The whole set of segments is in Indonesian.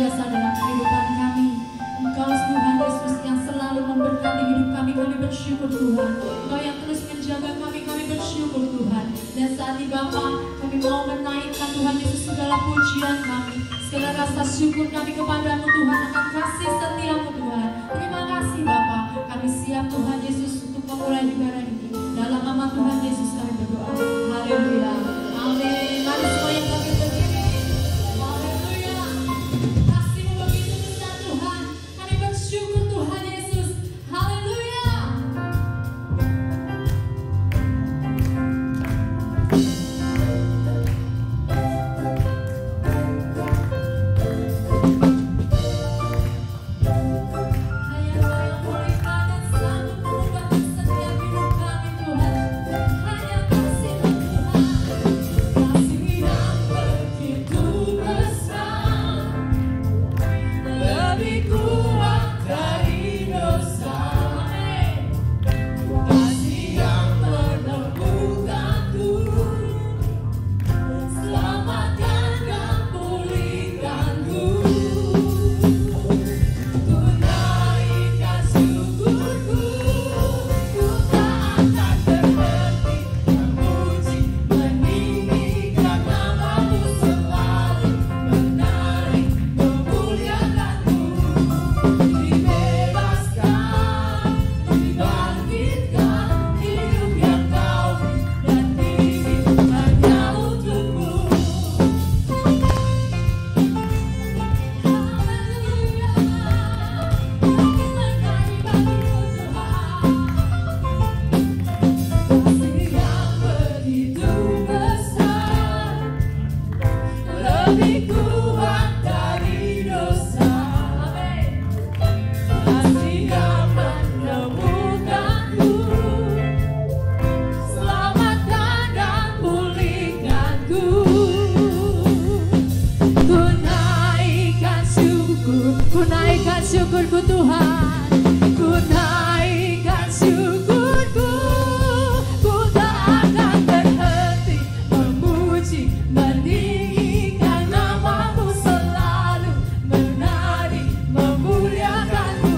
biasa dalam kehidupan kami. Engkau Tuhan Yesus yang selalu memberkati hidup kami bersyukur Tuhan. Engkau yang terus menjaga kami bersyukur Tuhan. Dan saat ini Bapa, kami mau menaikkan Tuhan Yesus segala pujian kami, segala rasa syukur kami kepadamu Tuhan akan kasih setiamu Tuhan. Terima kasih Bapa, kami siap Tuhan Yesus untuk memulai ibadah ini. Dalam nama Tuhan Yesus kami berdoa. Haleluya. Amin. Mari semua yang kami berdiri. Haleluya. Kasih-Mu begitu besar Tuhan. Kami bersyukur Tuhan Yesus. Haleluya. Syukurku Tuhan, ku naikkan syukurku, ku tak akan berhenti memuji, meninggikan nama-Mu selalu, menari, memuliakan-Mu,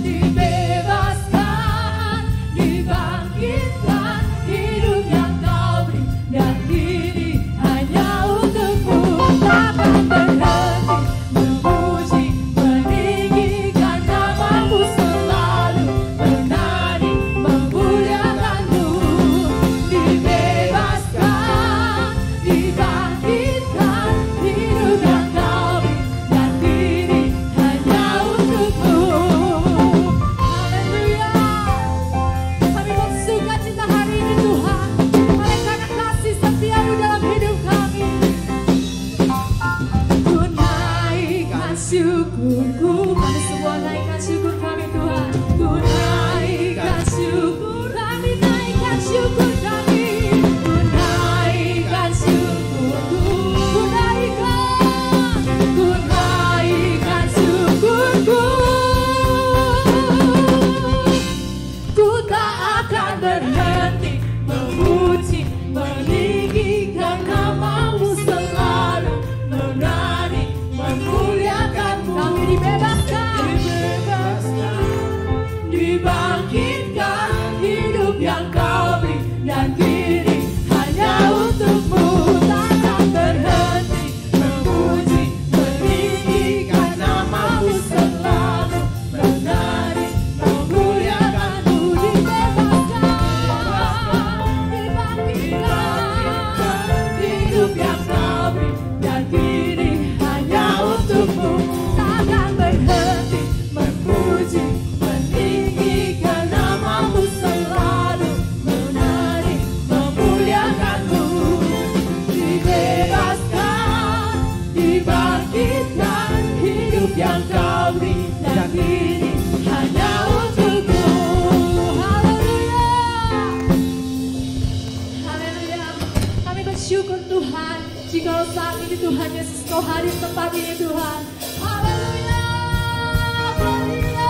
dibebaskan, dibangkitkan, hidup yang Kau beri, dan kini hanya untuk-Mu, takkan berhenti memuji, meninggikan nama-Mu selalu, menari, memuliakan-Mu, dibebaskan, dibangkitkan, hidup yang Kau beri, dan kini hanya untuk-Mu. Haleluya. Kami bersuka cita hari ini Tuhan, oleh karena kasih setia-Mu dalam hidup kami. Ku naikkan syukurku, kami semua naikkan syukur kami Tuhan. Ku naikkan syukur, kami naikkan syukur kami. Ku naikkan syukurku, ku naikkan syukurku. Ku tak akan berhenti memuji, meninggikan nama-Mu selalu, menari, memuliakan-Mu. Kami dibebaskan, dibangkitkan, hidup yang Kau beri, dan kini hanya untuk-Mu, takkan berhenti memuji, meninggikan nama-Mu selalu, menari, memuliakan-Mu, dibebaskan, dibangkitkan, hidup yang Kau beri, dan kini hanya untuk-Mu, takkan berhenti memuji, meninggikan nama-Mu selalu, menari, memuliakan-Mu, dibebaskan, dibangkitkan, hidup yang Kau beri, dan kini hanya untuk-Mu. Haleluya. Haleluya. Kami bersyukur Tuhan, jika saat ini Tuhan Yesus Kau hadir di tempat ini Tuhan. Haleluya. Haleluya.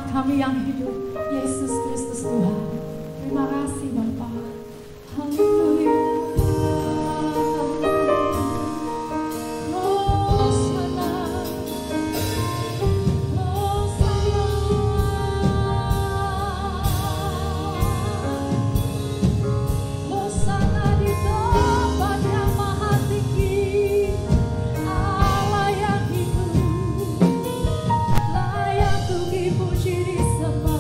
kami yang hidup, Yesus Kristus Tuhan. Terima kasih Bapa. Haleluya. Layak tuh dipuji disembah.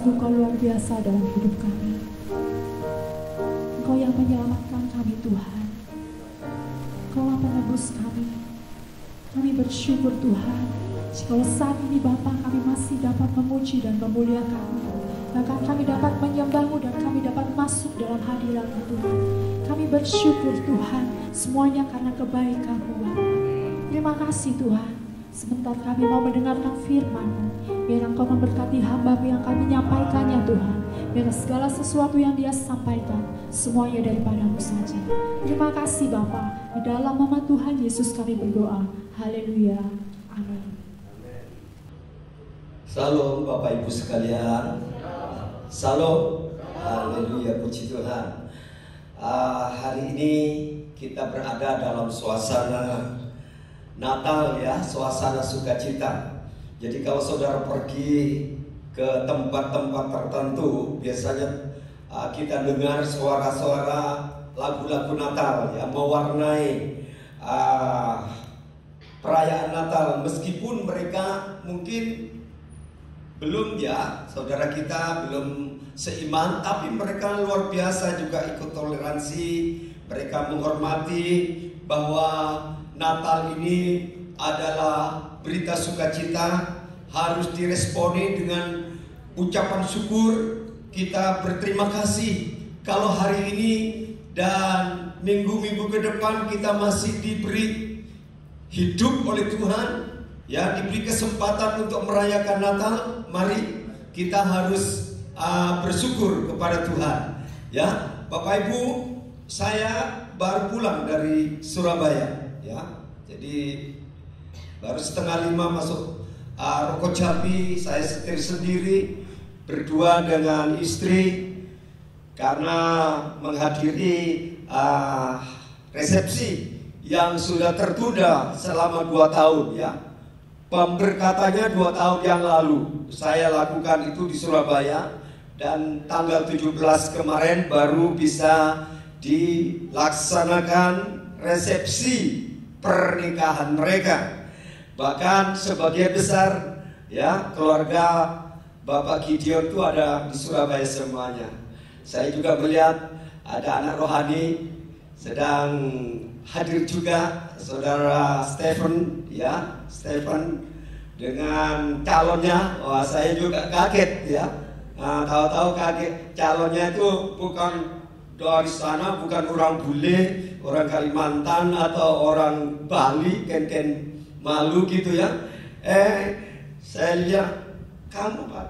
sungguh Kau luar biasa dalam hidup kami. Engkau yang menyelamatkan kami Tuhan. Engkaulah penebus kami. Kami bersyukur Tuhan, jika saat ini Bapa kami masih dapat memuji dan memuliakan-Mu. Bahkan kami dapat menyembah-Mu dan kami dapat masuk dalam hadirat-Mu Tuhan. Kami bersyukur Tuhan, semuanya karena kebaikan-Mu Bapa. Terima kasih Tuhan. Sebentar kami mau mendengarkan firman-Mu. Biar Engkau memberkati hamba-Mu yang kami menyampaikannya Tuhan. Biar segala sesuatu yang Dia sampaikan, semuanya daripada-Mu saja. Terima kasih Bapa. Di dalam nama Tuhan Yesus kami berdoa. Haleluya. Amin. Salam Bapak Ibu sekalian. Salam. Haleluya, puji Tuhan. Hari ini kita berada dalam suasana Natal ya, suasana sukacita. Jadi kalau saudara pergi ke tempat-tempat tertentu, biasanya kita dengar suara-suara lagu-lagu Natal yang mewarnai perayaan Natal. Meskipun mereka mungkin belum ya, saudara kita belum seiman, tapi mereka luar biasa juga ikut toleransi. Mereka menghormati bahwa Natal ini adalah berita sukacita, harus diresponi dengan ucapan syukur. Kita berterima kasih kalau hari ini dan minggu-minggu ke depan kita masih diberi hidup oleh Tuhan, ya, diberi kesempatan untuk merayakan Natal. Mari kita harus bersyukur kepada Tuhan. Ya, Bapak Ibu, saya baru pulang dari Surabaya, ya. Jadi baru 4:30 masuk Rokocapi. Saya setir sendiri berdua dengan istri karena menghadiri resepsi yang sudah tertunda selama 2 tahun ya. Pemberkatannya 2 tahun yang lalu saya lakukan itu di Surabaya, dan tanggal 17 kemarin baru bisa dilaksanakan resepsi pernikahan mereka. Bahkan sebagian besar ya keluarga Bapak Gideon itu ada di Surabaya semuanya. Saya juga melihat ada anak rohani sedang hadir juga, saudara Stephen ya, Stephen dengan calonnya. Wah, saya juga kaget ya. Nah, tahu-tahu kaget, calonnya itu bukan dari sana, bukan orang bule, orang Kalimantan atau orang Bali, ken malu gitu ya. Saya lihat, kamu Pak?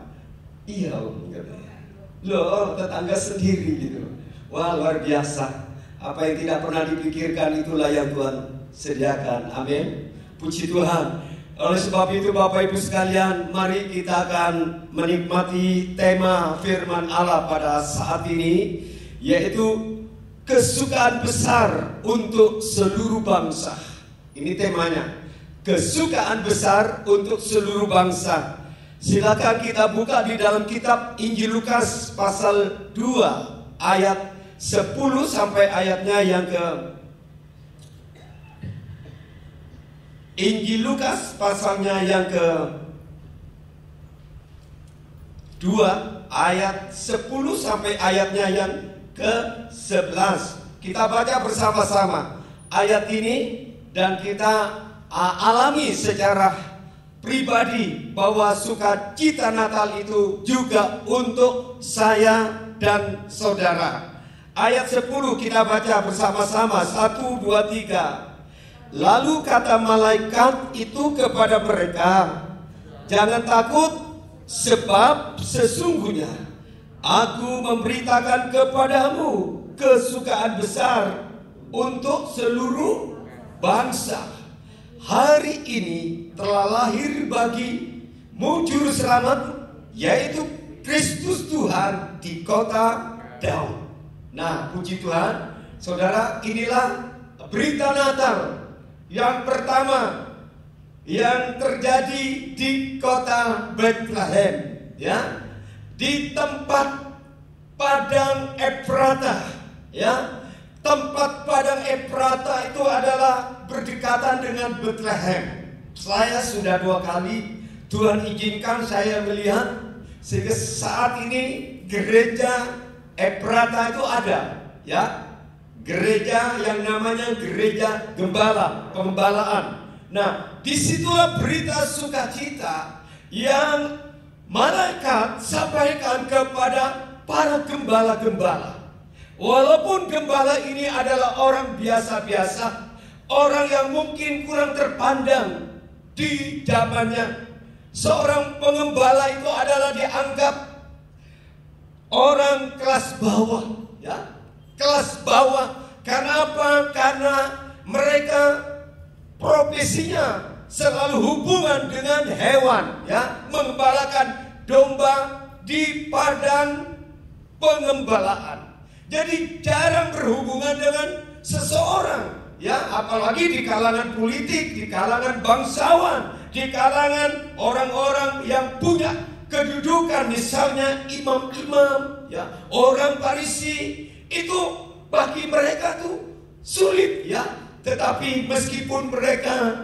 Iya Om. Loh, tetangga sendiri gitu. Wah, luar biasa. Apa yang tidak pernah dipikirkan itulah yang Tuhan sediakan. Amin. Puji Tuhan. Oleh sebab itu Bapak Ibu sekalian, mari kita akan menikmati tema firman Allah pada saat ini, yaitu kesukaan besar untuk seluruh bangsa. Ini temanya, kesukaan besar untuk seluruh bangsa. Silakan kita buka di dalam kitab Injil Lukas pasal 2 ayat 10 sampai ayatnya yang ke Injil Lukas pasalnya yang ke 2 ayat 10 sampai ayatnya yang ke 11. Kita baca bersama-sama ayat ini dan kita alami secara pribadi bahwa sukacita Natal itu juga untuk saya dan saudara. Ayat 10 kita baca bersama-sama, 1, 2, 3. Lalu kata malaikat itu kepada mereka, jangan takut, sebab sesungguhnya aku memberitakan kepadamu kesukaan besar untuk seluruh bangsa. Hari ini telah lahir bagimu juru selamat, yaitu Kristus Tuhan di kota Daud. Nah, puji Tuhan, saudara, inilah berita Natal yang pertama yang terjadi di kota Bethlehem, ya, di tempat padang Efrata, ya. Tempat padang Efrata itu adalah berdekatan dengan Bethlehem. Saya sudah 2 kali, Tuhan izinkan saya melihat Sehingga saat ini gereja Ephrata itu ada, ya. Gereja yang namanya gereja gembala, pengembalaan. Nah, disitulah berita sukacita yang malaikat sampaikan kepada para gembala-gembala. Walaupun gembala ini adalah orang biasa-biasa, orang yang mungkin kurang terpandang di zamannya. Seorang pengembala itu adalah dianggap orang kelas bawah, ya. Kelas bawah. Karena apa? Karena mereka profesinya selalu hubungan dengan hewan, ya, mengembalakan domba di padang pengembalaan. Jadi jarang berhubungan dengan seseorang, ya, apalagi di kalangan politik, di kalangan bangsawan, di kalangan orang-orang yang punya kedudukan, misalnya imam-imam, ya, orang Farisi. Itu bagi mereka tuh sulit, ya. Tetapi meskipun mereka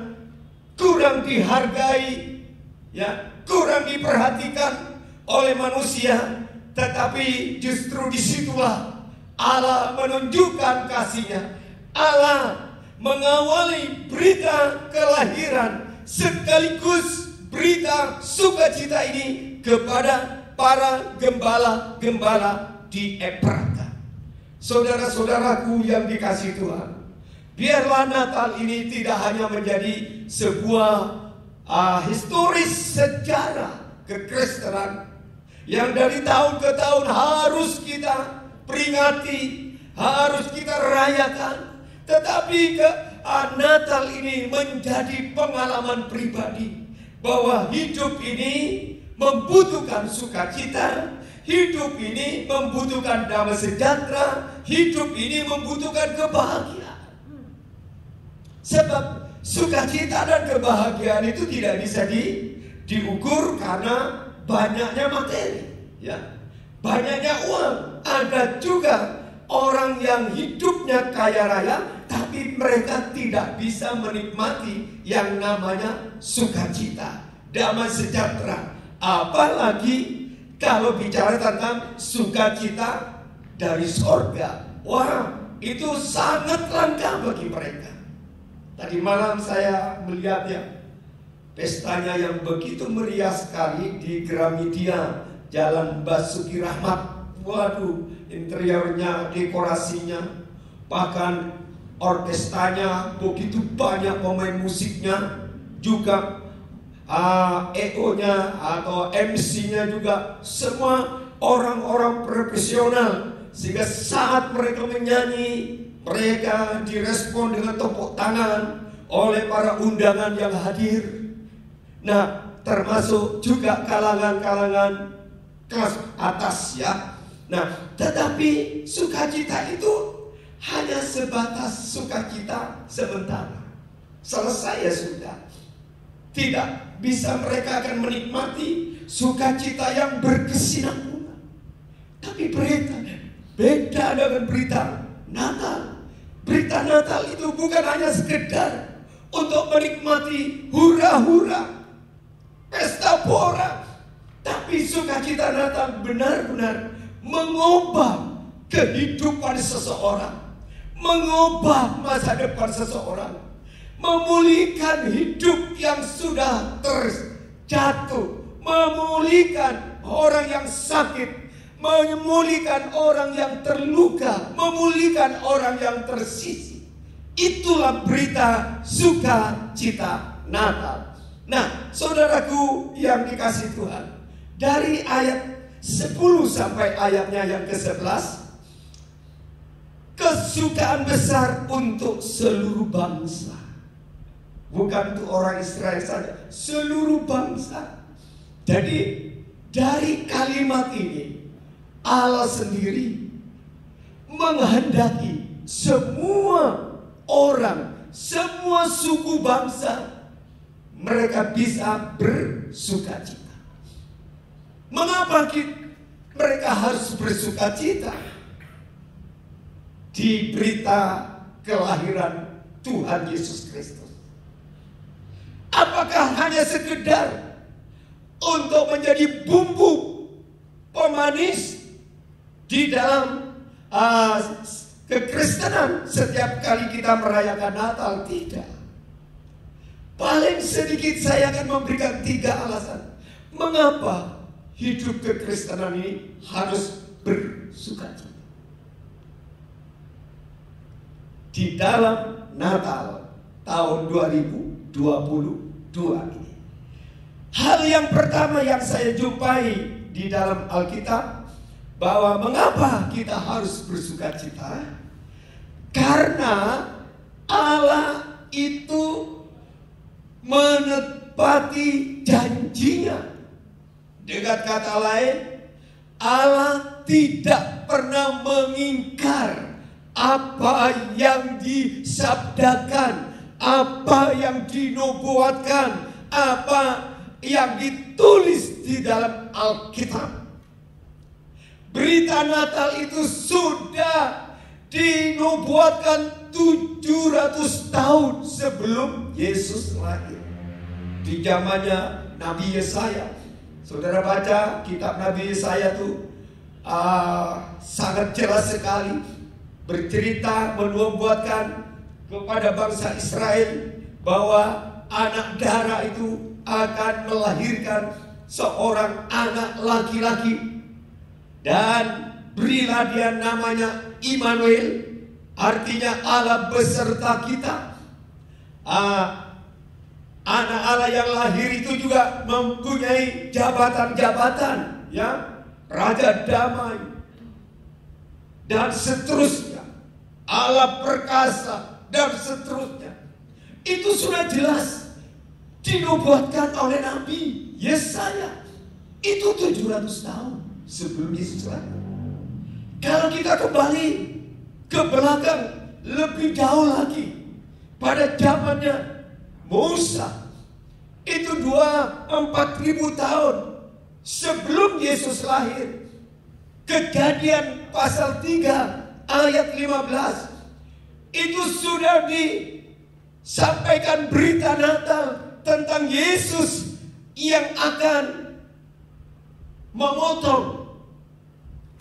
kurang dihargai, ya, kurang diperhatikan oleh manusia, tetapi justru disitulah Allah menunjukkan kasih-Nya. Allah mengawali berita kelahiran sekaligus berita sukacita ini kepada para gembala-gembala di Ephrata. Saudara-saudaraku yang dikasihi Tuhan, biarlah Natal ini tidak hanya menjadi sebuah historis sejarah kekristenan yang dari tahun ke tahun harus kita peringati, harus kita rayakan. Tetapi Natal ini menjadi pengalaman pribadi bahwa hidup ini membutuhkan sukacita. Hidup ini membutuhkan damai sejahtera. Hidup ini membutuhkan kebahagiaan. Sebab sukacita dan kebahagiaan itu tidak bisa diukur karena banyaknya materi, ya, banyaknya uang. Ada juga orang yang hidupnya kaya raya, tapi mereka tidak bisa menikmati yang namanya sukacita, damai sejahtera. Apalagi kalau bicara tentang sukacita dari sorga, wah, itu sangat langka bagi mereka. Tadi malam saya melihat, ya, pestanya yang begitu meriah sekali di Gramedia, Jalan Basuki Rahmat. Waduh, interiornya, dekorasinya, bahkan orkestranya, begitu banyak pemain musiknya, juga EO-nya atau MC-nya juga semua orang-orang profesional. Sehingga saat mereka menyanyi, mereka direspon dengan tepuk tangan oleh para undangan yang hadir. Nah, termasuk juga kalangan-kalangan kelas atas, ya. Nah, tetapi sukacita itu hanya sebatas sukacita sementara. Selesai, ya sudah. Tidak bisa mereka akan menikmati sukacita yang berkesinambungan. Tapi beda dengan berita Natal. Berita Natal itu bukan hanya sekedar untuk menikmati hura-hura, pesta pora, tapi sukacita Natal benar-benar mengubah kehidupan seseorang, mengubah masa depan seseorang, memulihkan hidup yang sudah terjatuh, memulihkan orang yang sakit, memulihkan orang yang terluka, memulihkan orang yang tersisih. Itulah berita sukacita Natal. Nah, saudaraku yang dikasihi Tuhan, dari ayat 10 sampai ayatnya yang ke-11, kesukaan besar untuk seluruh bangsa. Bukan untuk orang Israel saja, seluruh bangsa. Jadi dari kalimat ini Allah sendiri menghendaki semua orang, semua suku bangsa, mereka bisa bersukacita. Mengapa mereka harus bersukacita? Di berita kelahiran Tuhan Yesus Kristus. Apakah hanya sekedar untuk menjadi bumbu manis di dalam kekristenan setiap kali kita merayakan Natal. Tidak. Paling sedikit saya akan memberikan 3 alasan mengapa hidup kekristenan ini harus bersukacita. Di dalam Natal tahun 2022 ini, hal yang pertama yang saya jumpai di dalam Alkitab, bahwa mengapa kita harus bersukacita? Karena Allah itu menepati janjinya. Dengan kata lain, Allah tidak pernah mengingkar apa yang disabdakan, apa yang dinubuatkan, apa yang ditulis di dalam Alkitab. Berita Natal itu sudah dinubuatkan 700 tahun sebelum Yesus lahir. Di zamannya Nabi Yesaya. Saudara baca kitab Nabi Yesaya itu sangat jelas sekali, bercerita, menubuatkan kepada bangsa Israel bahwa anak darah itu akan melahirkan seorang anak laki-laki. Dan berilah dia namanya Immanuel, artinya Allah beserta kita. Anak Allah yang lahir itu juga mempunyai jabatan-jabatan, ya, Raja Damai dan seterusnya, Allah perkasa dan seterusnya. Itu sudah jelas dinubuatkan oleh Nabi Yesaya. Itu 700 tahun sebelum Yesus lahir. Kalau kita kembali ke belakang lebih jauh lagi, pada zamannya Musa, itu 4.000 tahun sebelum Yesus lahir. Kejadian pasal 3 ayat 15 itu sudah disampaikan berita Natal tentang Yesus yang akan memotong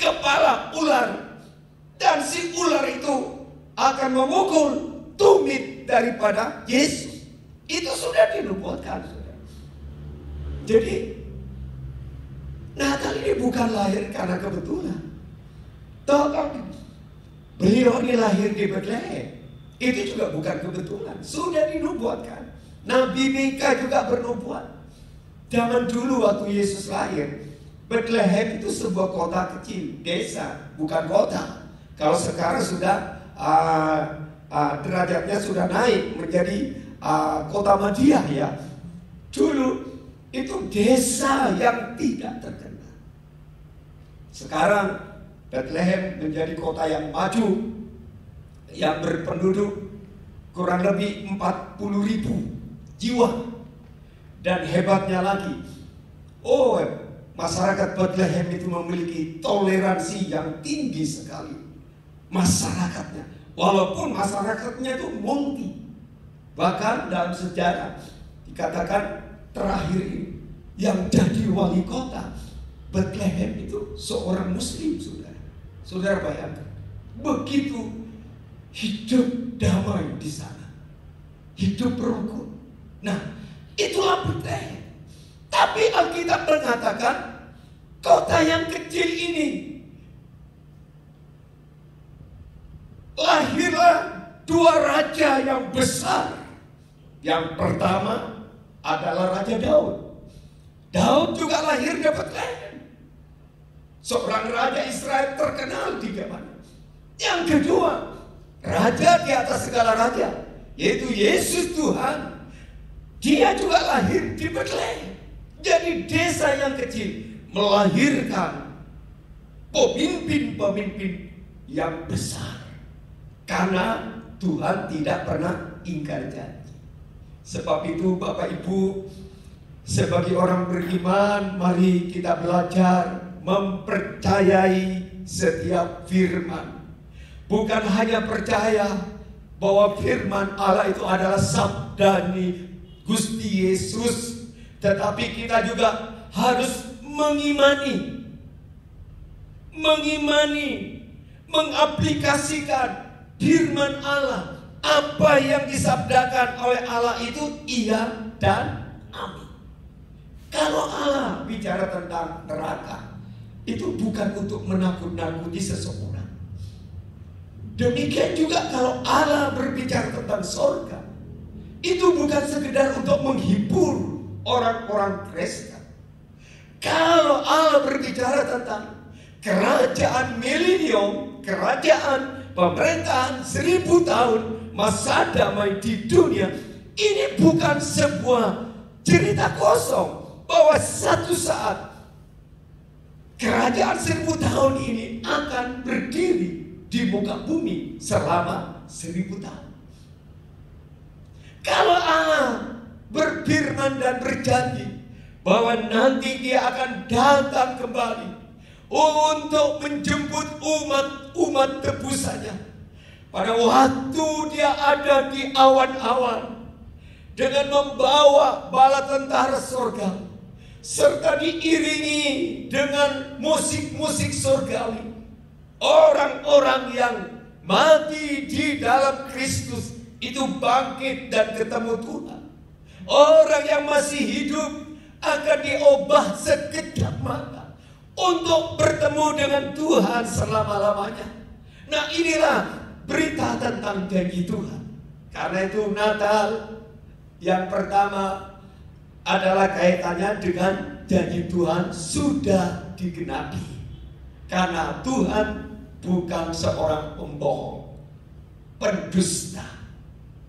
kepala ular, dan si ular itu akan memukul tumit daripada Yesus. Itu sudah dinubuatkan. Jadi Natal ini bukan lahir karena kebetulan. Toh beliau ini lahir di Bethlehem, itu juga bukan kebetulan, sudah dinubuatkan. Nabi Mika juga bernubuat. Zaman dulu waktu Yesus lahir, Bethlehem itu sebuah kota kecil, desa, bukan kota. Kalau sekarang sudah derajatnya sudah naik menjadi kota Madiah, ya. Dulu itu desa yang tidak terkenal. Sekarang Bethlehem menjadi kota yang maju, yang berpenduduk kurang lebih 40.000 jiwa. Dan hebatnya lagi, masyarakat Bethlehem itu memiliki toleransi yang tinggi sekali. Masyarakatnya, walaupun masyarakatnya itu multi. Bahkan dalam sejarah dikatakan terakhir ini yang jadi wali kota Bethlehem itu seorang Muslim, saudara. Saudara bayangkan, begitu hidup damai di sana, hidup rukun. Nah, itulah Bethlehem. Tapi Alkitab mengatakan kota yang kecil ini lahirlah 2 raja yang besar. Yang pertama adalah Raja Daud. Daud juga lahir di Bethlehem, seorang raja Israel terkenal di zamannya. Yang kedua, raja di atas segala raja, yaitu Yesus Tuhan. Dia juga lahir di Bethlehem. Jadi desa yang kecil melahirkan pemimpin-pemimpin yang besar. Karena Tuhan tidak pernah ingkar janji. Sebab itu Bapak Ibu, sebagai orang beriman, mari kita belajar mempercayai setiap firman. Bukan hanya percaya bahwa firman Allah itu adalah sabda Gusti Yesus, tetapi kita juga harus mengimani mengimani, mengaplikasikan firman Allah. Apa yang disabdakan oleh Allah itu iya dan amin. Kalau Allah bicara tentang neraka, itu bukan untuk menakut-nakuti seseorang. Demikian juga kalau Allah berbicara tentang surga, itu bukan sekedar untuk menghibur orang-orang Kristen. Kalau Allah berbicara tentang kerajaan milenium, kerajaan pemerintahan 1000 tahun, masa damai di dunia, ini bukan sebuah cerita kosong bahwa satu saat kerajaan 1000 tahun ini akan berdiri di muka bumi selama 1000 tahun. Kalau Allah berfirman dan berjanji bahwa nanti Dia akan datang kembali untuk menjemput umat tebusannya. Pada waktu Dia ada di awan-awan dengan membawa bala tentara surga, serta diiringi dengan musik-musik surgawi, orang-orang yang mati di dalam Kristus itu bangkit dan ketemu Tuhan. Orang yang masih hidup akan diubah sekejap mata untuk bertemu dengan Tuhan selama-lamanya. Nah, inilah berita tentang janji Tuhan. Karena itu Natal yang pertama adalah kaitannya dengan janji Tuhan sudah digenapi. Karena Tuhan bukan seorang pembohong, pendusta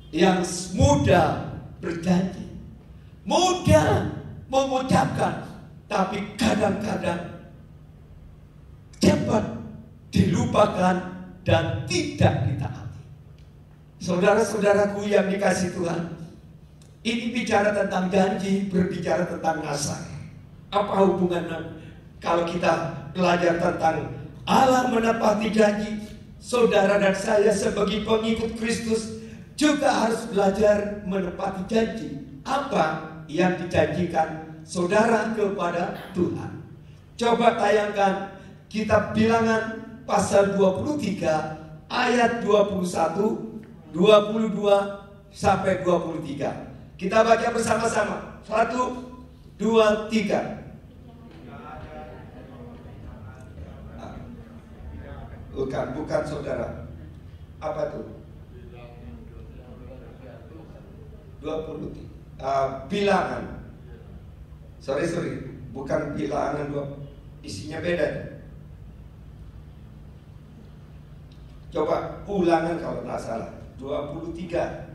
yang mudah berjanji, mudah mengucapkan, tapi kadang-kadang cepat dilupakan dan tidak ditaati. Saudara-saudaraku yang dikasihi Tuhan, ini bicara tentang janji, berbicara tentang Nasar. Apa hubungannya? Kalau kita belajar tentang Allah menepati janji, saudara dan saya sebagai pengikut Kristus juga harus belajar menepati janji. Apa yang dijanjikan saudara kepada Tuhan? Coba tayangkan kitab Bilangan pasal 23 ayat 21, 22 sampai 23. Kita baca bersama-sama. 1, 2, 3. Bukan saudara. Apa tuh? 20. Bilangan. Sorry. Bukan Bilangan 2. Isinya beda. Coba Ulangan kalau nggak salah 23.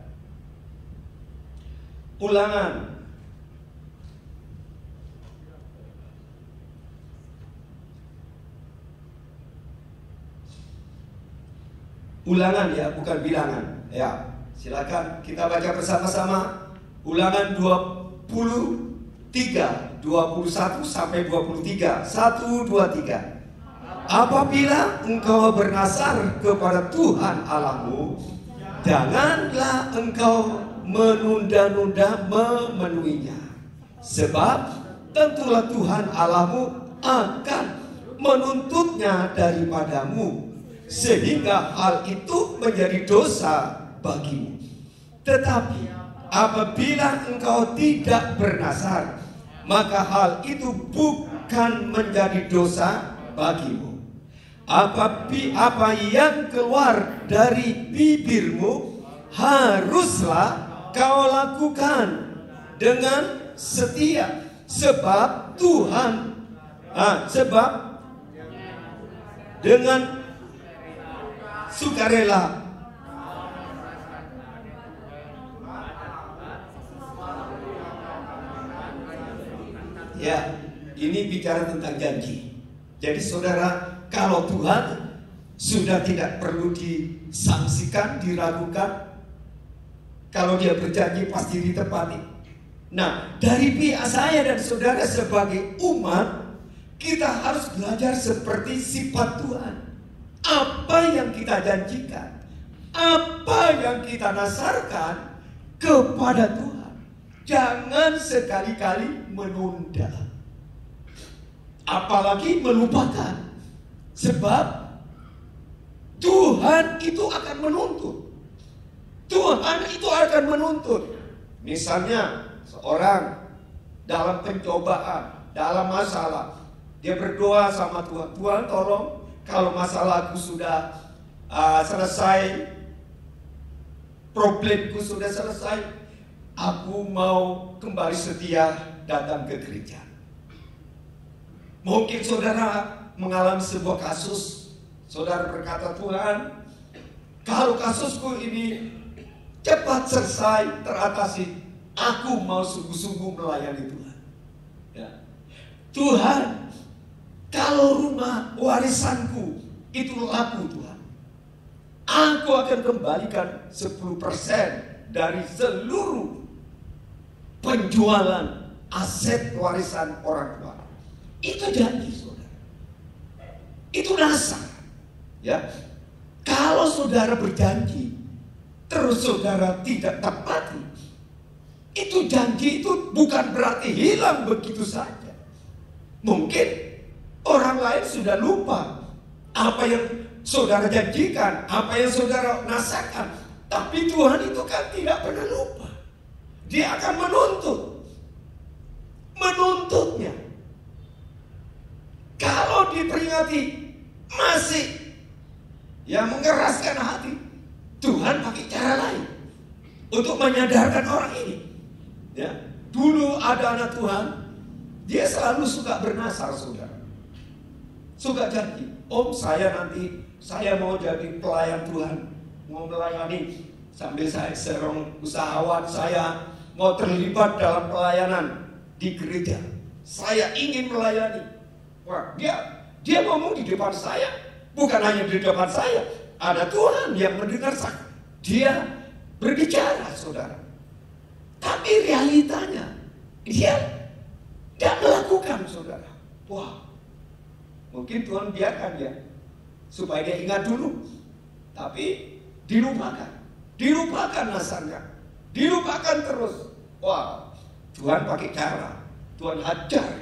Ulangan ya, bukan Bilangan. Ya, silakan kita baca bersama-sama. Ulangan 23 21 sampai 23. 1, 2, 3. Apabila engkau bernasar kepada Tuhan Allahmu, janganlah engkau menunda-nunda memenuhinya. Sebab tentulah Tuhan Allahmu akan menuntutnya daripadamu, sehingga hal itu menjadi dosa bagimu. Tetapi apabila engkau tidak bernasar, maka hal itu bukan menjadi dosa bagimu. Apa yang keluar dari bibirmu haruslah kau lakukan dengan setia, sebab Tuhan dengan sukarela. Ya, ini bicara tentang janji. Jadi saudara, kalau Tuhan sudah tidak perlu disangsikan, diragukan. Kalau Dia berjanji pasti ditepati. Nah, dari pihak saya dan saudara sebagai umat, kita harus belajar seperti sifat Tuhan. Apa yang kita janjikan, apa yang kita nasarkan kepada Tuhan, jangan sekali-kali menunda, apalagi melupakan. Sebab Tuhan itu akan menuntut. Tuhan itu akan menuntut. Misalnya seorang dalam pencobaan, dalam masalah, dia berdoa sama Tuhan, Tuhan tolong kalau masalahku sudah selesai, problemku sudah selesai, aku mau kembali setia datang ke gereja. Mungkin saudara mengalami sebuah kasus, saudara berkata, Tuhan, kalau kasusku ini cepat selesai, teratasi, aku mau sungguh-sungguh melayani Tuhan. Ya. Tuhan, kalau rumah warisanku itu laku Tuhan, aku akan kembalikan 10% dari seluruh penjualan aset warisan orang tua. Itu janji saudara. Itu dasar. Ya. Kalau saudara berjanji terus saudara tidak tepati, itu janji itu bukan berarti hilang begitu saja. Mungkin orang lain sudah lupa apa yang saudara janjikan, apa yang saudara nasakan, tapi Tuhan itu kan tidak pernah lupa. Dia akan menuntutnya. Kalau diperingati masih mengeraskan hati, Tuhan pakai cara lain untuk menyadarkan orang ini. Ya, dulu ada anak Tuhan, dia selalu suka bernasar saudara, suka janji, Om saya mau jadi pelayan Tuhan, mau melayani, sambil saya serong usahawan, saya mau terlibat dalam pelayanan di gereja, saya ingin melayani. Wah, dia ngomong di depan saya, bukan hanya di depan saya, ada Tuhan yang mendengar saya. Dia berbicara, saudara. Tapi realitanya, dia tidak melakukan, saudara. Wah, mungkin Tuhan biarkan dia, supaya dia ingat dulu. Tapi dilupakan nasarnya, dilupakan terus. Wah, Tuhan pakai cara, Tuhan ajar.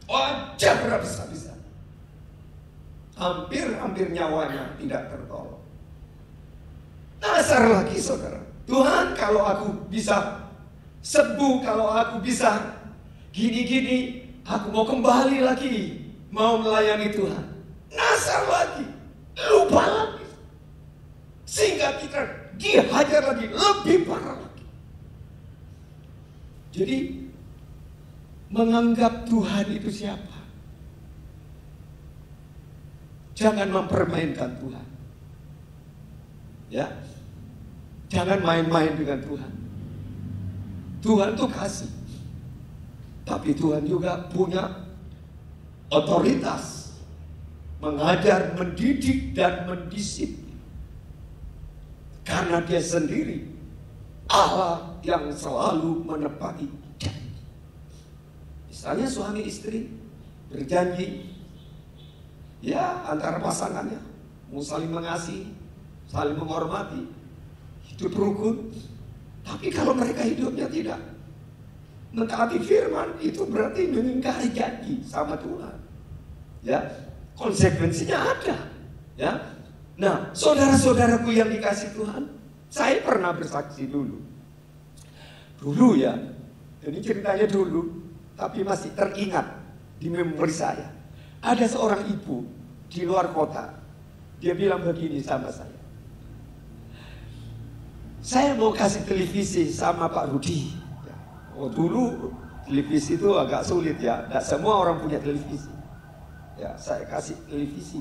Ajar habis-habisan. Hampir nyawanya tidak tertolong. Nasar lagi saudara. Tuhan, kalau aku bisa sembuh, kalau aku bisa gini-gini, aku mau kembali lagi, mau melayani Tuhan. Nasar lagi, lupa lagi. Sehingga kita dihajar lagi, lebih parah lagi. Jadi menganggap Tuhan itu siapa? Jangan mempermainkan Tuhan. Ya, jangan main-main dengan Tuhan. Tuhan itu kasih, tapi Tuhan juga punya otoritas mengajar, mendidik, dan mendisiplin. Karena Dia sendiri Allah yang selalu menepati janji. Misalnya suami istri berjanji, ya antara pasangannya mau saling mengasihi, saling menghormati, hidup rukun. Tapi kalau mereka hidupnya tidak mentaati firman, itu berarti mengingkari janji sama Tuhan. Ya, konsekuensinya ada. Ya, nah saudara-saudaraku yang dikasih Tuhan, saya pernah bersaksi dulu ya. Ini ceritanya dulu, tapi masih teringat di memori saya. Ada seorang ibu di luar kota, dia bilang begini sama saya mau kasih televisi sama Pak Rudi. Oh, dulu televisi itu agak sulit ya, tidak semua orang punya televisi. Ya, saya kasih televisi.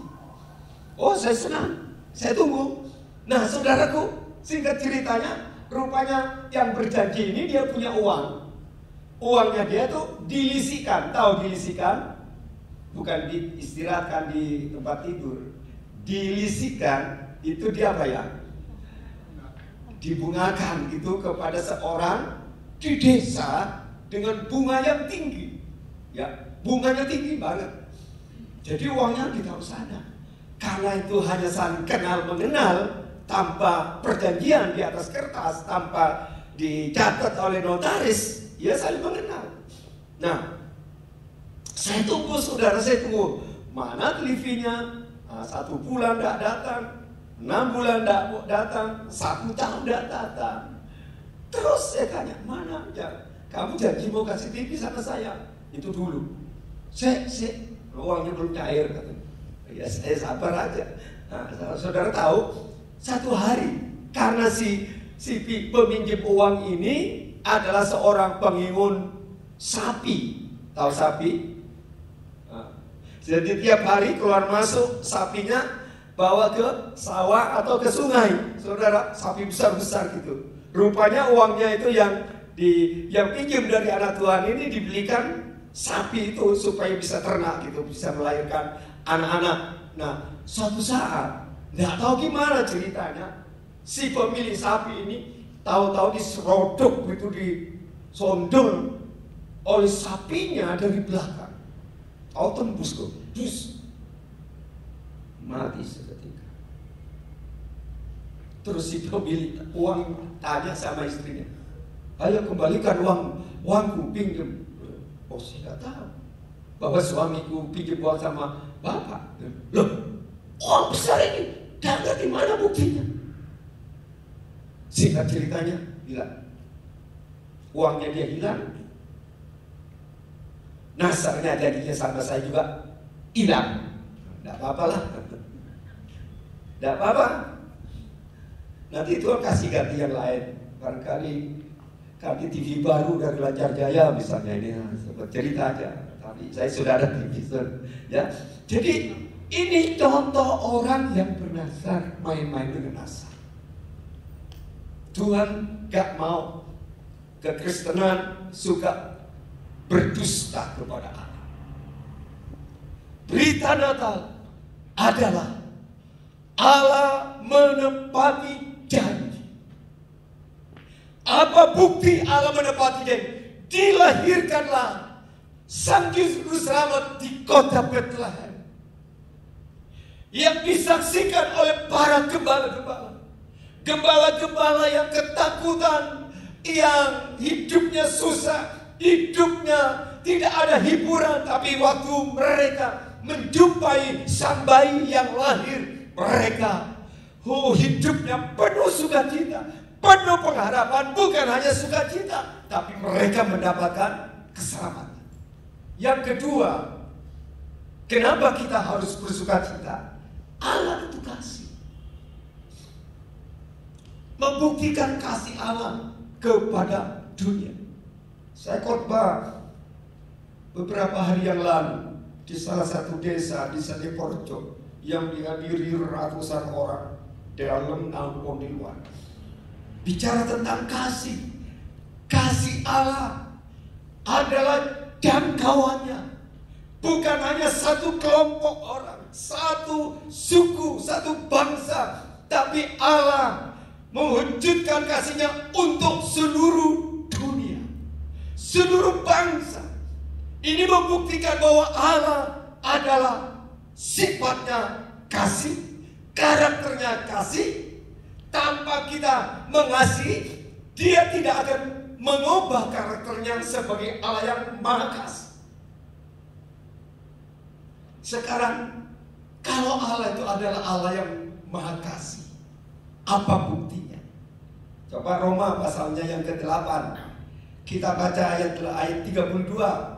Oh, saya senang, saya tunggu. Nah, saudaraku, singkat ceritanya, rupanya yang berjanji ini dia punya uang. Uangnya dia tuh dilisikan, tahu dilisikan? Bukan diistirahatkan di tempat tidur. Dilisikan itu dia apa ya? Dibungakan gitu kepada seorang di desa dengan bunga yang tinggi. Ya, bunganya tinggi banget. Jadi uangnya ditaruh sana. Karena itu hanya saling kenal mengenal, tanpa perjanjian di atas kertas, tanpa dicatat oleh notaris, ya saling mengenal. Nah, saya tunggu saudara, saya tunggu. mana TV-nya? 1 bulan tidak datang, 6 bulan tidak datang, 1 tahun tidak datang. Terus saya tanya, mana ya? Kamu janji mau kasih TV sama saya? Itu dulu. Uangnya belum cair katanya. Ya saya sabar aja. Nah, saudara tahu, satu hari karena si peminjam uang ini adalah seorang pengingun sapi. Tahu sapi? Jadi tiap hari keluar masuk sapinya bawa ke sawah atau ke sungai. Saudara, sapi besar-besar gitu. Rupanya uangnya itu yang pinjam dari anak Tuhan ini dibelikan sapi itu supaya bisa ternak gitu, bisa melahirkan anak-anak. Nah, suatu saat nggak tahu gimana ceritanya, si pemilik sapi ini tahu-tahu diserodok gitu, disondol oleh sapinya dari belakang. Tahu tembus kok, mati seketika. Terus si pemilik uang tanya sama istrinya, ayo kembalikan uangku pinjam. Oh, saya nggak tahu bahwa suamiku pinjam uang sama bapak. Loh, uang besar ini, nggak di mana buktinya? Singkat ceritanya, hilang. Uangnya dia hilang. Nasarnya jadinya sama saya juga hilang. Nggak apa-apa lah. Nggak apa-apa. Nanti Tuhan kasih ganti yang lain. Barangkali ganti TV baru dari Lancar Jaya misalnya, ini sempat cerita aja. Tapi saya sudah ada TV, ya. Jadi ini contoh orang yang bernasar, main-main dengan nasar. Tuhan gak mau kekristenan suka berdusta kepada Allah. Berita Natal adalah Allah menepati janji. Apa bukti Allah menepati janji? Dilahirkanlah Sang Juru Selamat di kota Bethlehem, yang disaksikan oleh para gembala-gembala. Gembala-gembala yang ketakutan, yang hidupnya susah, hidupnya tidak ada hiburan. Tapi waktu mereka menjumpai sang bayi yang lahir, mereka hidupnya penuh sukacita, penuh pengharapan. Bukan hanya sukacita, tapi mereka mendapatkan keselamatan. Yang kedua, kenapa kita harus bersukacita? Allah itu kasih, membuktikan kasih Allah kepada dunia. Saya khotbah beberapa hari yang lalu di salah satu desa di Sadiporjo yang dihadiri ratusan orang dalam maupun di luar. Bicara tentang kasih. Kasih Allah adalah jangkauannya. Bukan hanya satu kelompok orang, satu suku, satu bangsa, tapi Allah mewujudkan kasihnya untuk seluruh dunia, seluruh bangsa. Ini membuktikan bahwa Allah adalah sifatnya kasih, karakternya kasih. Tanpa kita mengasihi, Dia tidak akan mengubah karakternya sebagai Allah yang maha kasih. Sekarang, kalau Allah itu adalah Allah yang maha kasih, apa buktinya? Coba Roma pasalnya yang ke-8. Kita baca ayat 32.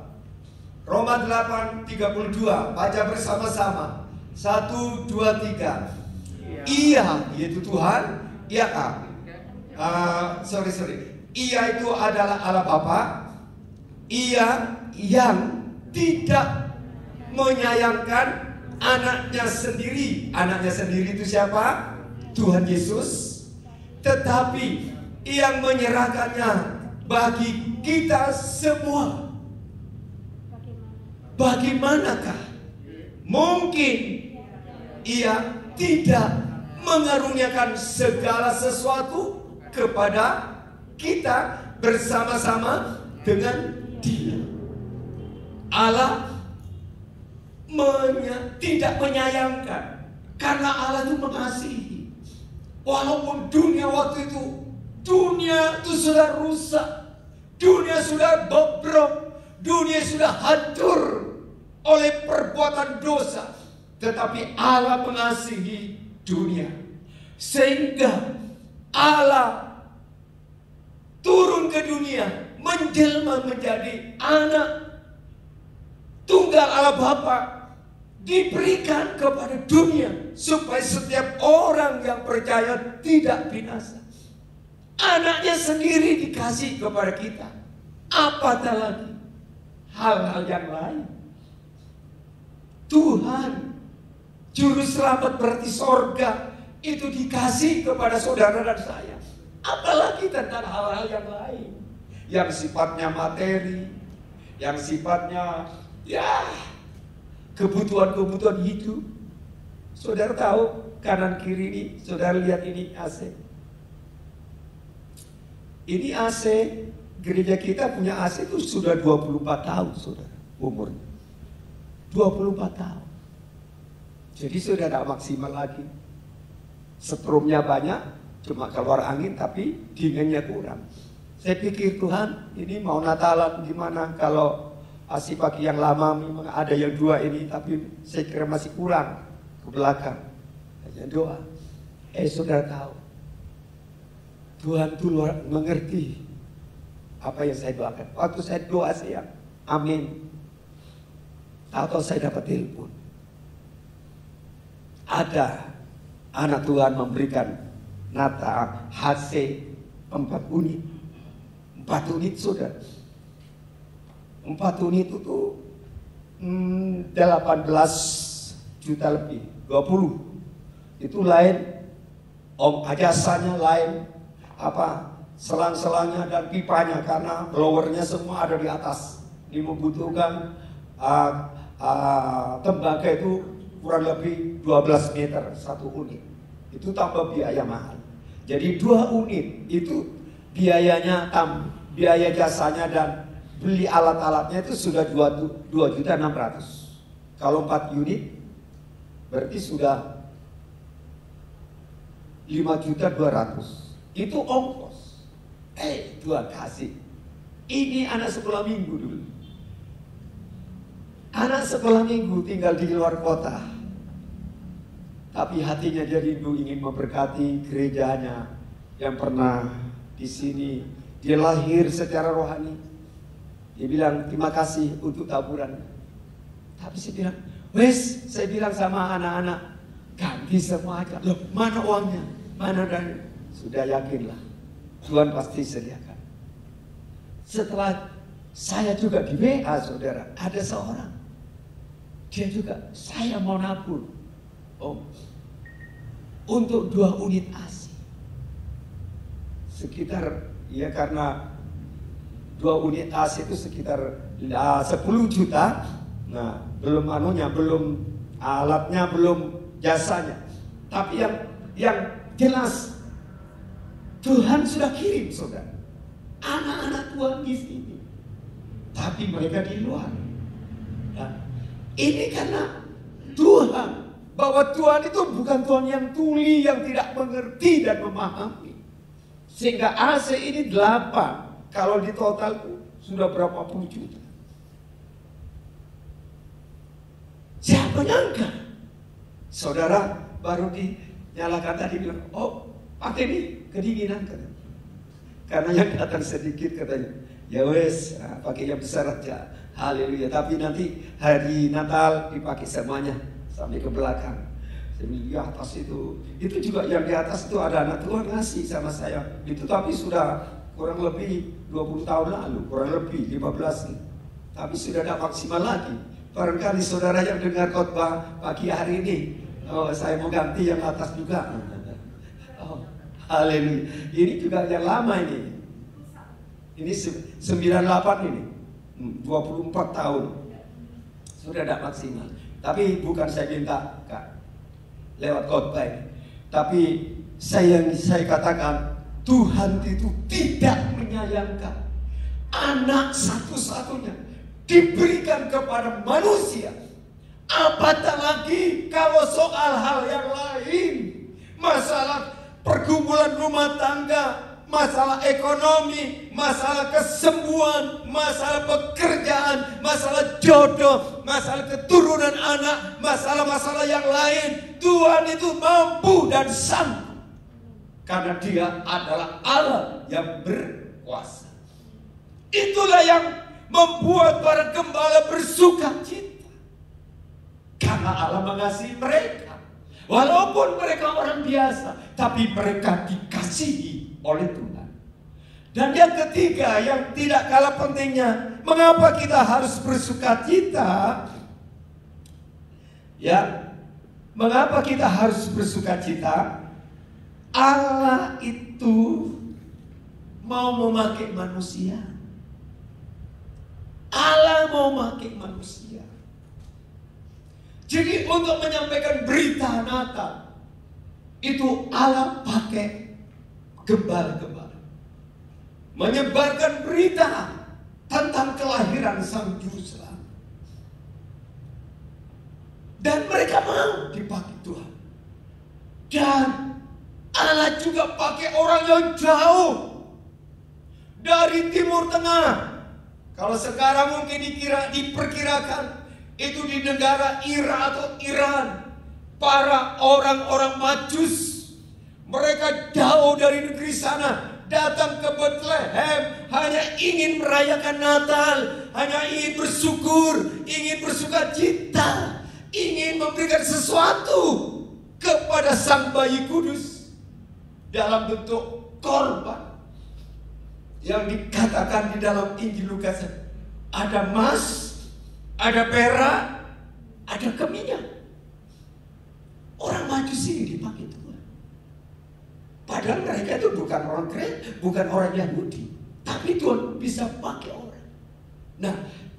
Roma 8:32. Baca bersama-sama. 1, 2, 3. Ia, yaitu Tuhan. Ia Ia itu adalah Allah Bapa. Ia yang tidak menyayangkan anaknya sendiri. Anaknya sendiri itu siapa? Tuhan Yesus. Tetapi yang menyerahkannya bagi kita semua. Bagaimanakah mungkin Ia tidak mengaruniakan segala sesuatu kepada kita bersama-sama dengan Dia? Allah tidak menyayangkan, karena Allah itu mengasihi. Walaupun dunia waktu itu, dunia itu sudah rusak, dunia sudah bobrok, dunia sudah hancur, oleh perbuatan dosa, tetapi Allah mengasihi dunia sehingga Allah turun ke dunia, menjelma menjadi anak tunggal Allah Bapa, diberikan kepada dunia supaya setiap orang yang percaya tidak binasa. Anaknya sendiri dikasih kepada kita. Apatah lagi hal-hal yang lain. Tuhan juru selamat berarti sorga itu dikasih kepada saudara dan saya. Apalagi tentang hal-hal yang lain yang sifatnya materi, yang sifatnya kebutuhan-kebutuhan hidup. Saudara tahu kanan kiri ini, saudara lihat ini AC. Ini AC, gereja kita punya AC itu sudah 24 tahun saudara umurnya. 24 tahun. Jadi sudah tidak maksimal lagi. Setrumnya banyak, cuma keluar angin tapi dinginnya kurang. Saya pikir Tuhan ini mau Natalan gimana kalau AC pakai yang lama, memang ada yang 2 ini, tapi saya kira masih kurang ke belakang. Hanya doa. Saudara tahu Tuhan itu mengerti apa yang saya doakan. Waktu saya doa saya, amin. Atau saya dapat telepon. Ada anak Tuhan memberikan Nata HC 4 unit. 4 unit saudara. 4 unit itu 18 juta lebih. 20. Itu lain. Jasanya lain. Selang-selangnya dan pipanya, karena blowernya semua ada di atas. Ini membutuhkan tembaga itu kurang lebih 12 meter 1 unit. Itu tambah biaya mahal. Jadi 2 unit itu biayanya biaya jasanya dan beli alat-alatnya itu sudah 2.600.000. Kalau 4 unit berarti sudah 5.200.000. Itu ongkos. Tuhan kasih. Ini anak sekolah minggu dulu. Anak sekolah minggu tinggal di luar kota. Tapi hatinya dia rindu ingin memberkati gerejanya yang pernah di sini. Dia lahir secara rohani. Dia bilang terima kasih untuk taburan. Tapi saya bilang, saya bilang sama anak-anak, ganti semua aja. Loh, mana uangnya? Mana dananya? Sudah yakinlah, Tuhan pasti sediakan. Setelah saya juga di WA saudara, ada seorang. Dia juga, saya mau nabur. Untuk 2 unit AC. Sekitar, ya karena 2 unit AC itu sekitar 10 juta. Nah, belum belum alatnya, belum jasanya. Tapi yang jelas Tuhan sudah kirim saudara. Anak-anak Tuhan di sini. Tapi mereka di luar. Nah, ini karena Tuhan. Bahwa Tuhan itu bukan Tuhan yang tuli, yang tidak mengerti dan memahami. Sehingga AC ini 8. Kalau di total sudah berapa puluh juta. Siapa nyangka? Saudara baru dinyalakan tadi bilang, pakai ini kedinginan katanya. Karena yang datang sedikit katanya. Ya wes, pakai yang besar aja. Haleluya. Tapi nanti hari Natal dipakai semuanya sampai ke belakang. Saya bilang di atas itu juga yang di atas itu ada anak Tuhan ngasih sama saya. Itu tapi sudah kurang lebih 20 tahun lalu, kurang lebih 15 nih. Tapi sudah tidak maksimal lagi. Barangkali saudara yang dengar khotbah pagi hari ini, saya mau ganti yang atas juga. Haleluya. Ini juga yang lama ini. Ini 98 ini. 24 tahun. Sudah tidak maksimal. Tapi bukan saya minta Kak, lewat khotbah ini. Tapi saya katakan Tuhan itu tidak menyayangkan anak satu-satunya diberikan kepada manusia. Apatah lagi kalau soal hal yang lain, masalah pergumulan rumah tangga, masalah ekonomi, masalah kesembuhan, masalah pekerjaan, masalah jodoh, masalah keturunan anak, masalah-masalah yang lain. Tuhan itu mampu dan sanggup. Karena Dia adalah Allah yang berkuasa. Itulah yang membuat para gembala bersuka cita. Karena Allah mengasihi mereka. Walaupun mereka orang biasa, tapi mereka dikasihi oleh Tuhan. Dan yang ketiga, yang tidak kalah pentingnya, mengapa kita harus bersuka cita? Ya, mengapa kita harus bersuka cita? Allah itu mau memakai manusia. Allah mau memakai manusia. Jadi untuk menyampaikan berita Natal, itu Allah pakai gembala-gembala. Menyebarkan berita tentang kelahiran Sang Juru Selamat. Dan mereka mau dipakai Tuhan. Dan Allah juga pakai orang yang jauh dari Timur Tengah. Kalau sekarang mungkin diperkirakan itu di negara Irak atau Iran. Para orang-orang Majus, mereka jauh dari negeri sana, datang ke Bethlehem hanya ingin merayakan Natal, hanya ingin bersyukur, ingin bersuka cita, ingin memberikan sesuatu kepada Sang Bayi Kudus dalam bentuk korban. Yang dikatakan di dalam Injil Lukas, ada emas, ada perak, ada keminyak. Orang Majus ini dipakai Tuhan. Padahal mereka itu bukan orang Kristen, bukan orang Yahudi, tapi Tuhan bisa pakai orang. Nah,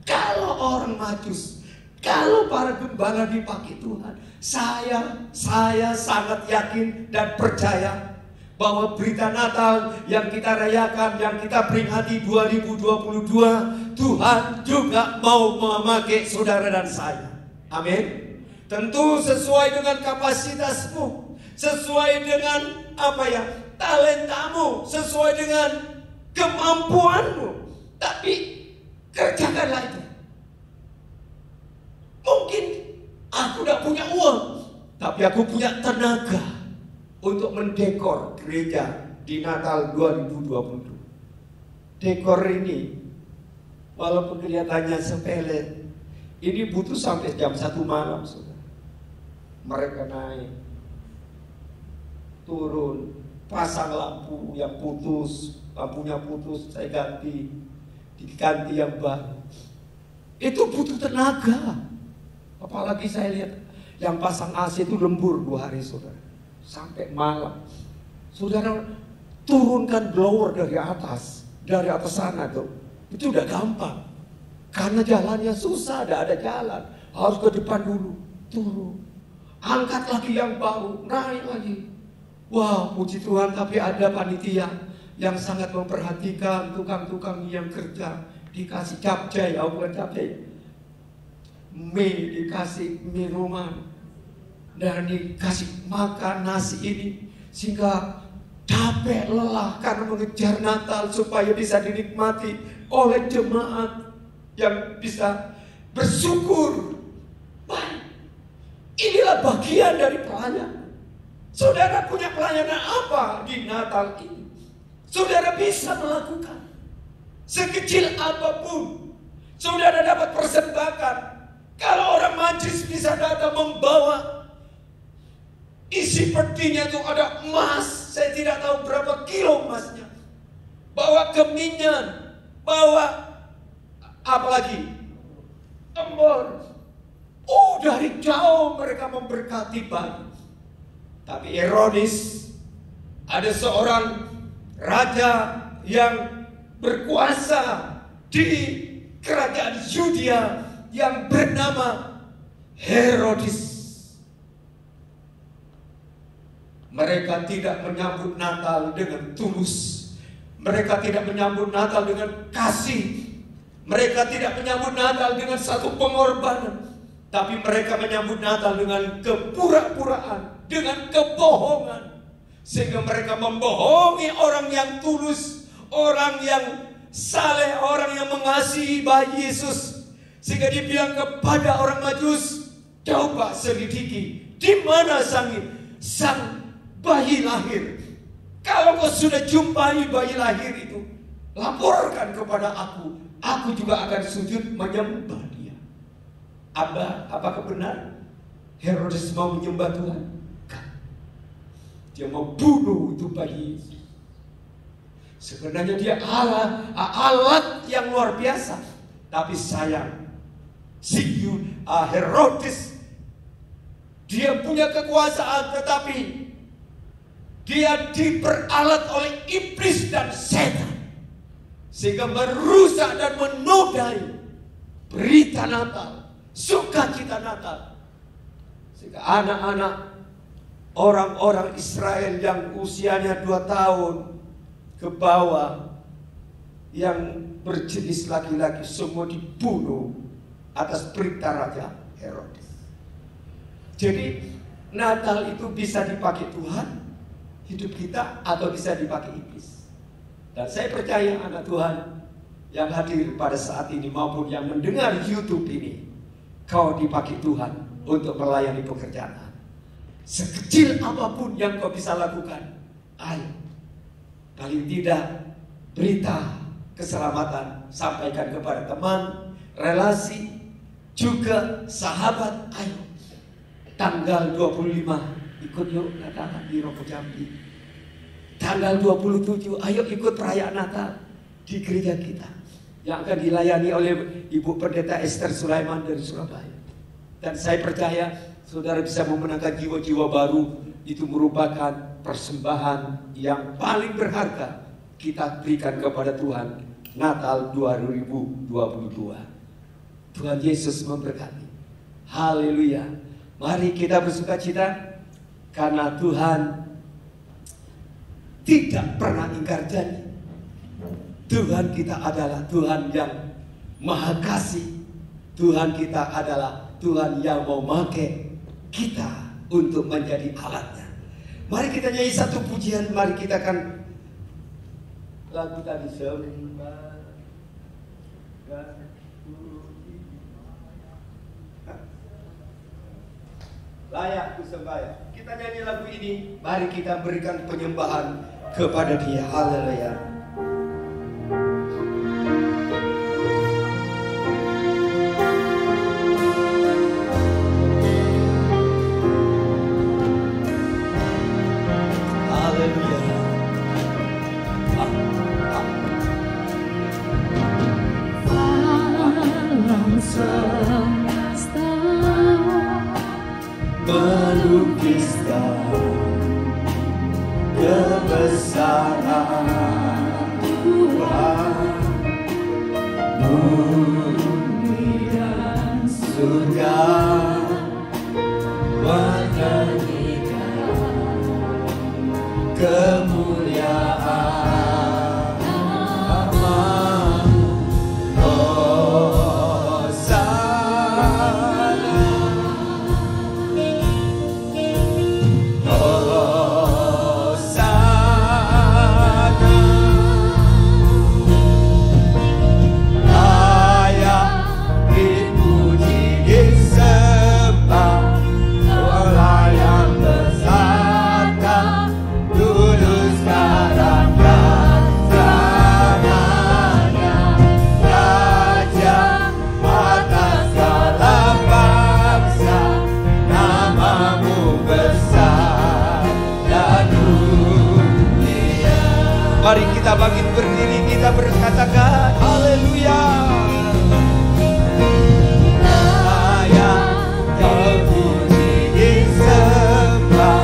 kalau orang Majus, kalau para gembala dipakai Tuhan, saya sangat yakin dan percaya bahwa berita Natal yang kita rayakan, yang kita peringati 2022, Tuhan juga mau memakai saudara dan saya. Amin. Tentu sesuai dengan kapasitasmu, sesuai dengan talentamu, sesuai dengan kemampuanmu. Tapi kerjakanlah itu. Mungkin aku tidak punya uang, tapi aku punya tenaga untuk mendekor gereja di Natal 2022. Dekor ini, walaupun kelihatannya sepele, ini butuh sampai jam 1 malam, saudara. Mereka naik, turun, pasang lampu yang putus, lampunya putus, saya ganti, diganti yang baru. Itu butuh tenaga. Apalagi saya lihat yang pasang AC itu lembur 2 hari, saudara. Sampai malam. Saudara turunkan blower dari atas sana tuh. Itu udah gampang. Karena jalannya susah, ada jalan. Harus ke depan dulu, turun. Angkat lagi yang baru, naik lagi. Wah, puji Tuhan, tapi ada panitia yang sangat memperhatikan tukang-tukang yang kerja. Dikasih capcay, bukan capcay, mie, dikasih minuman, dan dikasih makan nasi ini, sehingga capek lelah karena mengejar Natal supaya bisa dinikmati oleh jemaat yang bisa bersyukur. Baik, inilah bagian dari pelayanan. Saudara punya pelayanan apa di Natal ini? Saudara bisa melakukan sekecil apapun. Saudara dapat persembahkan. Kalau orang Majus bisa datang membawa isi petinya itu ada emas, saya tidak tahu berapa kilo emasnya. Bawa keminyan, bawa apa lagi? Embor. Oh, dari jauh mereka memberkati bayi. Tapi ironis, ada seorang raja yang berkuasa di kerajaan Yudea yang bernama Herodes. Mereka tidak menyambut Natal dengan tulus. Mereka tidak menyambut Natal dengan kasih. Mereka tidak menyambut Natal dengan satu pengorbanan. Tapi mereka menyambut Natal dengan kepura-puraan, dengan kebohongan. sehingga mereka membohongi orang yang tulus, orang yang saleh, orang yang mengasihi bayi Yesus. Sehingga dia bilang kepada orang Majus, coba selidiki di mana sang bayi lahir. Kalau kau sudah jumpai bayi lahir itu, laporkan kepada aku juga akan sujud menyembah dia. Apakah benar Herodes mau menyembah Tuhan? Dia mau bunuh itu bayi. Sebenarnya dia alat yang luar biasa. Tapi sayang, Herodes, dia punya kekuasaan, tetapi dia diperalat oleh iblis dan setan, sehingga merusak dan menodai berita Natal, sukacita Natal. Sehingga anak-anak, orang-orang Israel yang usianya 2 tahun ke bawah, yang berjenis laki-laki, semua dibunuh atas perintah Raja Herodes. Jadi Natal itu bisa dipakai Tuhan hidup kita, atau bisa dipakai iblis. Dan saya percaya anak Tuhan yang hadir pada saat ini maupun yang mendengar YouTube ini, kau dipakai Tuhan untuk melayani pekerjaan. Sekecil apapun yang kau bisa lakukan, ayo, paling tidak berita keselamatan sampaikan kepada teman, relasi, juga sahabat. Ayo, tanggal 25 ikut yuk Natal di Rogo Jambi. Tanggal 27 ayo ikut perayaan Natal di gereja kita yang akan dilayani oleh Ibu Pendeta Esther Sulaiman dari Surabaya. Dan saya percaya saudara bisa memenangkan jiwa-jiwa baru. Itu merupakan persembahan yang paling berharga kita berikan kepada Tuhan Natal 2022. Tuhan Yesus memberkati. Haleluya. Mari kita bersukacita karena Tuhan tidak pernah ingkar janji. Tuhan kita adalah Tuhan yang Maha Kasih. Tuhan kita adalah Tuhan yang mau pakai kita untuk menjadi alatnya. Mari kita nyanyi satu pujian. Mari kita akan lagu tadi, sembah layak disembah. Kita nyanyi lagu ini. Mari kita berikan penyembahan kepada Dia. Haleluya. Melukiskan kebesaran Tuhan, bumi dan surga menyanyikan kemuliaan. Mari kita bangkit berdiri, kita berkatakan haleluya. Layak kau puji disembah,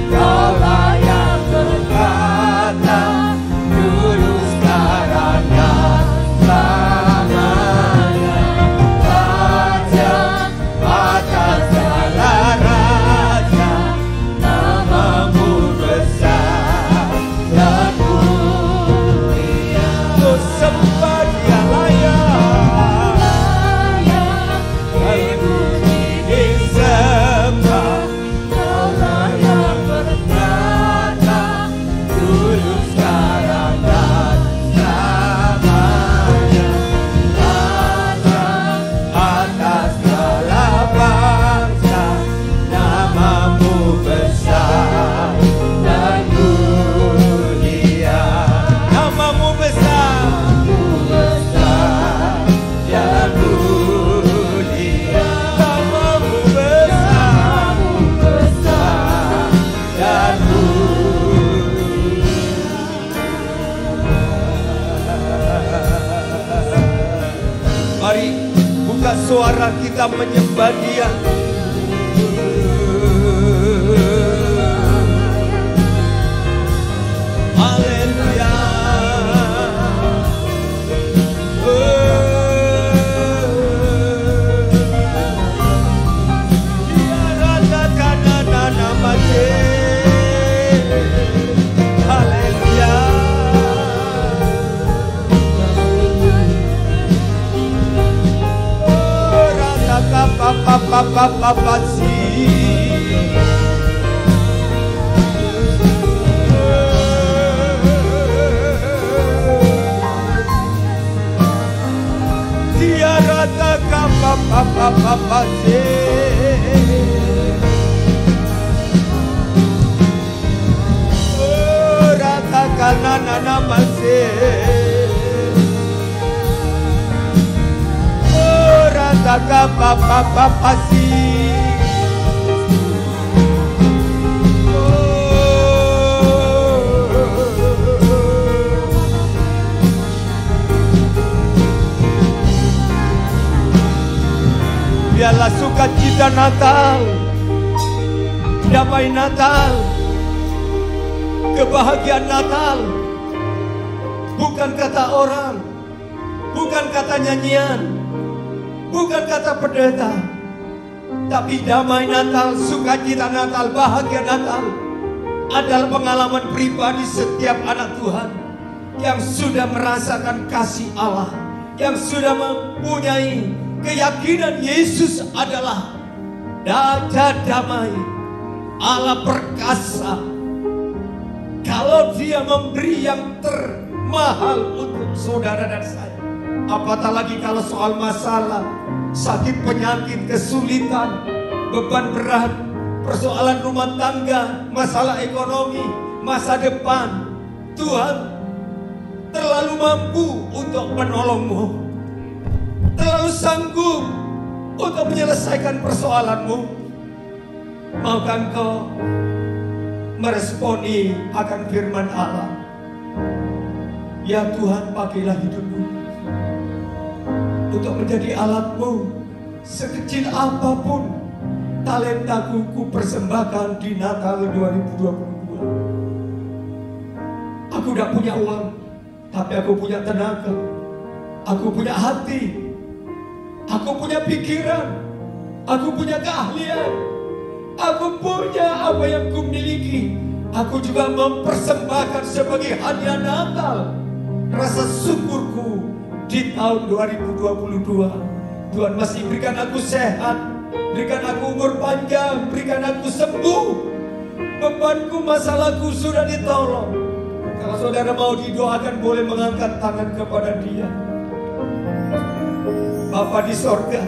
kau layak berkata dulu sekarang dan selamanya. Raja atas segala raja, namamu besar dan sembah Dia layak. Marilah kita menyembah Dia. Haleluya. Dia ratakan nama Haleluya. Ratakan biarlah sukacita Natal, damai Natal, kebahagiaan Natal, bukan kata orang, bukan kata nyanyian, bukan kata pendeta, tapi damai Natal, sukacita Natal, bahagia Natal adalah pengalaman pribadi setiap anak Tuhan yang sudah merasakan kasih Allah, yang sudah mempunyai keyakinan Yesus adalah Raja damai, Allah perkasa. Kalau Dia memberi yang termahal untuk saudara dan saya, apatah lagi kalau soal masalah, sakit, penyakit, kesulitan, beban berat, persoalan rumah tangga, masalah ekonomi, masa depan, Tuhan terlalu mampu untuk menolongmu, terlalu sanggup untuk menyelesaikan persoalanmu. Maukah engkau meresponi akan firman Allah? Ya Tuhan, pakailah hidupku untuk menjadi alatmu. Sekecil apapun talentaku, ku persembahkan di Natal 2022. Aku tidak punya uang, tapi aku punya tenaga, aku punya hati, aku punya pikiran, aku punya keahlian, aku punya apa yang ku miliki. Aku juga mempersembahkan sebagai hadiah Natal rasa syukurku di tahun 2022. Tuhan masih berikan aku sehat, berikan aku umur panjang, berikan aku sembuh. Bebanku, masalahku sudah ditolong. Kalau saudara mau didoakan, boleh mengangkat tangan kepada Dia. Bapa di sorga,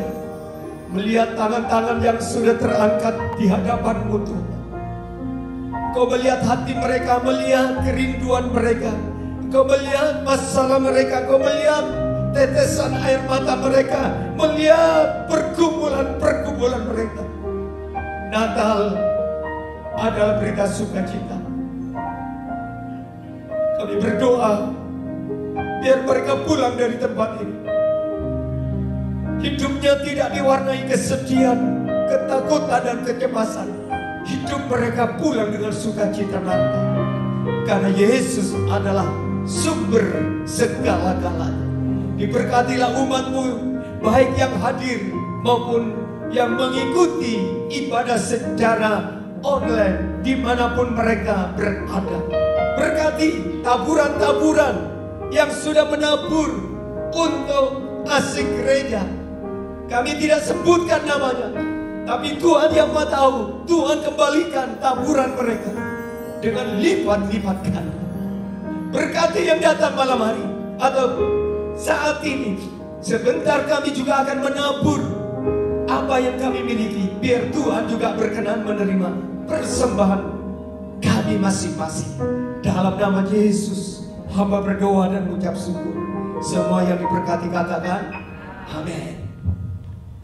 melihat tangan-tangan yang sudah terangkat di hadapan-Mu Tuhan. Kau melihat hati mereka, melihat kerinduan mereka, Kau melihat masalah mereka, Kau melihat tetesan air mata mereka, melihat pergumulan-pergumulan mereka. Natal adalah berita sukacita. Kami berdoa biar mereka pulang dari tempat ini, hidupnya tidak diwarnai kesedihan, ketakutan dan kecemasan. Hidup mereka pulang dengan sukacita Natal, karena Yesus adalah sumber segala-galanya. Diberkatilah umat-Mu, baik yang hadir maupun yang mengikuti ibadah secara online dimanapun mereka berada. Berkati taburan-taburan yang sudah menabur untuk asik gereja. Kami tidak sebutkan namanya, tapi Tuhan yang Maha tahu. Tuhan kembalikan taburan mereka dengan lipat-lipat ganda. Berkati yang datang malam hari atau saat ini. Sebentar kami juga akan menabur apa yang kami miliki, biar Tuhan juga berkenan menerima persembahan kami masing-masing. Dalam nama Yesus hamba berdoa dan mengucap syukur. Semua yang diberkati katakan amin.